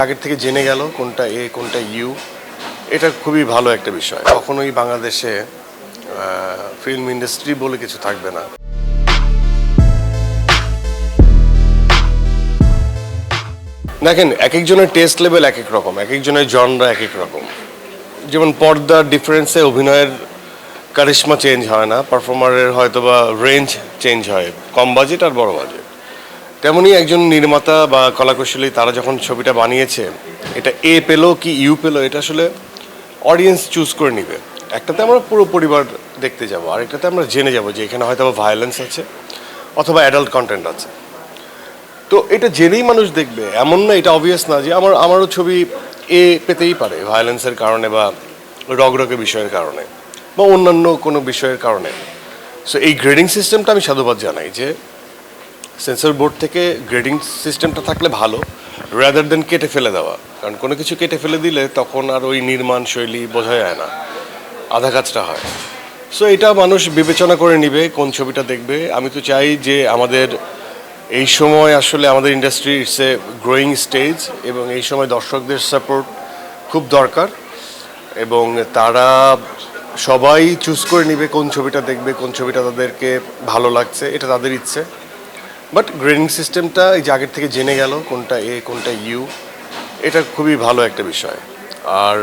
আগের থেকে জেনে গেল কোনটা এ কোনটা ইউ, এটা খুবই ভালো একটা বিষয়। কখনোই বাংলাদেশে ফিল্ম ইন্ডাস্ট্রি বলে কিছু থাকবে না। দেখেন, এক একজনের টেস্ট লেভেল এক এক রকম, এক একজনের জনরা এক এক রকম। যেমন পর্দার ডিফারেন্সে অভিনয়ের কারিশমা চেঞ্জ হয় না, পারফর্মারের হয়তোবা রেঞ্জ চেঞ্জ হয়, কম বাজেট আর বড় বাজেট। তেমনই একজন নির্মাতা বা কলাকুশলী তারা যখন ছবিটা বানিয়েছে, এটা এ পেলো কি ইউ পেলো, এটা আসলে অডিয়েন্স চুজ করে নিবে। একটাতে আমরা পুরো পরিবার দেখতে যাব, আরেকটাতে আমরা জেনে যাব যে এখানে হয়তো ভায়োলেন্স আছে অথবা অ্যাডাল্ট কন্টেন্ট আছে। তো এটা জেনেই মানুষ দেখবে, এমন না, এটা অবভিয়াস না যে আমারও ছবি এ পেতেই পারে ভায়োলেন্সের কারণে বা রগরগে বিষয়ের কারণে বা অন্যান্য কোনো বিষয়ের কারণে। সো এই গ্রেডিং সিস্টেমটা আমি সাধুবাদ জানাই যে সেন্সর বোর্ড থেকে গ্রেডিং সিস্টেমটা থাকলে ভালো, রাদার দেন কেটে ফেলে দেওয়া। কারণ কোনো কিছু কেটে ফেলে দিলে তখন আর ওই নির্মাণ শৈলী বোঝা যায় না, আধা কাজটা হয়। সো এটা মানুষ বিবেচনা করে নিবে কোন ছবিটা দেখবে। আমি তো চাই যে আমাদের এই সময় আসলে আমাদের industry it's a growing stage, এবং এই সময় দর্শকদের সাপোর্ট খুব দরকার, এবং তারা সবাই চুজ করে নিবে কোন ছবিটা দেখবে, কোন ছবিটা তাদেরকে ভালো লাগছে, এটা তাদের ইচ্ছে। বাট গ্রেডিং সিস্টেমটা এই যে আগের থেকে জেনে গেল কোনটা এ কোনটা ইউ, এটা খুবই ভালো একটা বিষয়। আর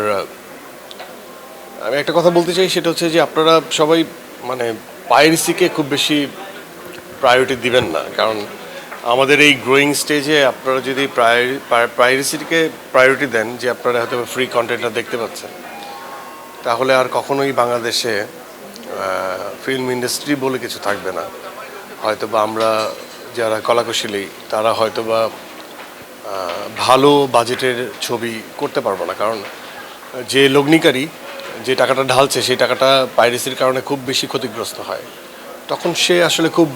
আমি একটা কথা বলতে চাই, সেটা হচ্ছে যে আপনারা সবাই মানে পাইরেসিকে খুব বেশি প্রায়োরিটি দিবেন না। কারণ আমাদের এই গ্রোয়িং স্টেজে আপনারা যদি পাইরেসিকে প্রায়োরিটি দেন, যে আপনারা হয়তো ফ্রি কন্টেন্টটা দেখতে পাচ্ছেন, তাহলে আর কখনোই বাংলাদেশে ফিল্ম ইন্ডাস্ট্রি বলে কিছু থাকবে না। হয়তো বা আমরা যারা কলাকুশলী তারা হয়তো বা ভালো বাজেটের ছবি করতে পারবো না। কারণ যে লগ্নিকারী যে টাকাটা ঢালছে, সেই টাকাটা পাইরেসির কারণে খুব বেশি ক্ষতিগ্রস্ত হয়, তখন সে আসলে খুব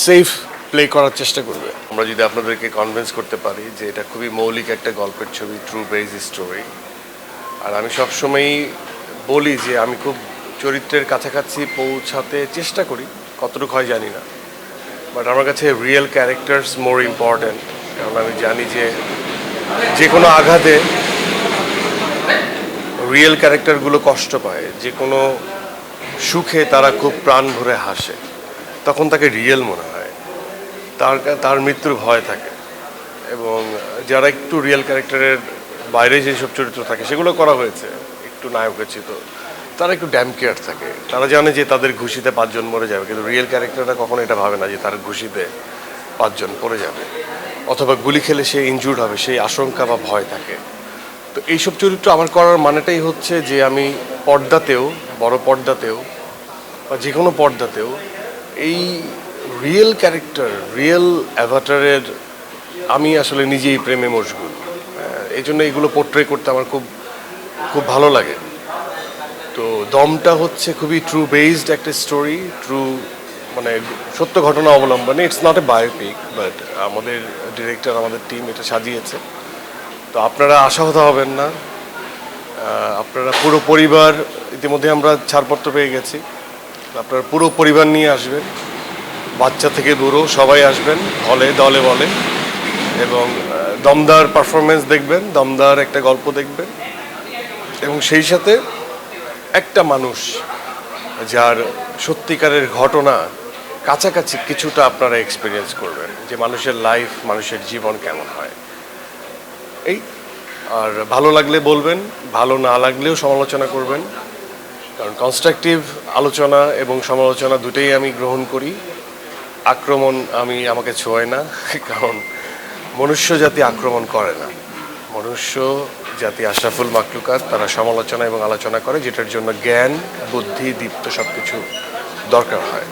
সেফ প্লে করার চেষ্টা করবে। আমরা যদি আপনাদেরকে কনভিন্স করতে পারি যে এটা খুবই মৌলিক একটা গল্পের ছবি, ট্রু বেস স্টোরি। আর আমি সবসময়ই বলি যে আমি খুব চরিত্রের কাছাকাছি পৌঁছাতে চেষ্টা করি, কতটুকু হয় জানি না, বাট আমার কাছে রিয়েল ক্যারেক্টার্স মোর ইম্পর্ট্যান্ট। কারণ আমি জানি যে যে কোনো আঘাতে রিয়েল ক্যারেক্টারগুলো কষ্ট পায়, যে কোনো সুখে তারা খুব প্রাণ ভরে হাসে, তখন তাকে রিয়েল মনে হয়, তার মৃত্যুর ভয় থাকে। এবং যারা একটু রিয়েল ক্যারেক্টারের বাইরে যেসব চরিত্র থাকে সেগুলো করা হয়েছে একটু নায়কোচিত, তারা একটু ড্যাম কেয়ার থাকে। তারা জানে যে তাদের ঘুষিতে 5 জন মরে যাবে, কিন্তু রিয়েল ক্যারেক্টাররা কখনো এটা ভাবে না যে তার ঘুষিতে 5 জন পড়ে যাবে অথবা গুলি খেলে সে ইনজুর্ড হবে, সেই আশঙ্কা বা ভয় থাকে। তো এইসব চরিত্র আমার করার মানেটাই হচ্ছে যে আমি পর্দাতেও, বড় পর্দাতেও বা যে কোনো পর্দাতেও এই রিয়েল ক্যারেক্টার, রিয়েল অ্যাভাটারের আমি আসলে নিজেই প্রেমে মশগুল। এই জন্য এইগুলো পোর্ট্রে করতে আমার খুব খুব ভালো লাগে। তো দমটা হচ্ছে খুবই ট্রু বেসড একটা স্টোরি, ট্রু মানে সত্য ঘটনা অবলম্বনে। It's not a biopic, but আমাদের ডিরেক্টর, আমাদের টিম এটা সাজিয়েছে। তো আপনারা আশাহত হবেন না, আপনারা পুরো পরিবার, ইতিমধ্যে আমরা ছাড়পত্র পেয়ে গেছি, আপনারা পুরো পরিবার নিয়ে আসবেন, বাচ্চা থেকে বুড়ো সবাই আসবেন, হলে দলে বলে, এবং দমদার পারফরমেন্স দেখবেন, দমদার একটা গল্প দেখবেন, এবং সেই সাথে একটা মানুষ যার সত্যিকারের ঘটনা কাছাকাছি কিছুটা আপনারা এক্সপিরিয়েন্স করবেন, যে মানুষের লাইফ, মানুষের জীবন কেমন হয়। এই আর ভালো লাগলে বলবেন, ভালো না লাগলেও সমালোচনা করবেন, কারণ কনস্ট্রাকটিভ আলোচনা এবং সমালোচনা দুটোই আমি গ্রহণ করি। আক্রমণ আমাকে ছোঁয় না, কারণ মনুষ্য জাতি আক্রমণ করে না। মনুষ্য জাতি আশরাফুল মাকলুকাত, তারা সমালোচনা এবং আলোচনা করে, যেটার জন্য জ্ঞান, বুদ্ধি, দীপ্ত সব কিছু দরকার হয়।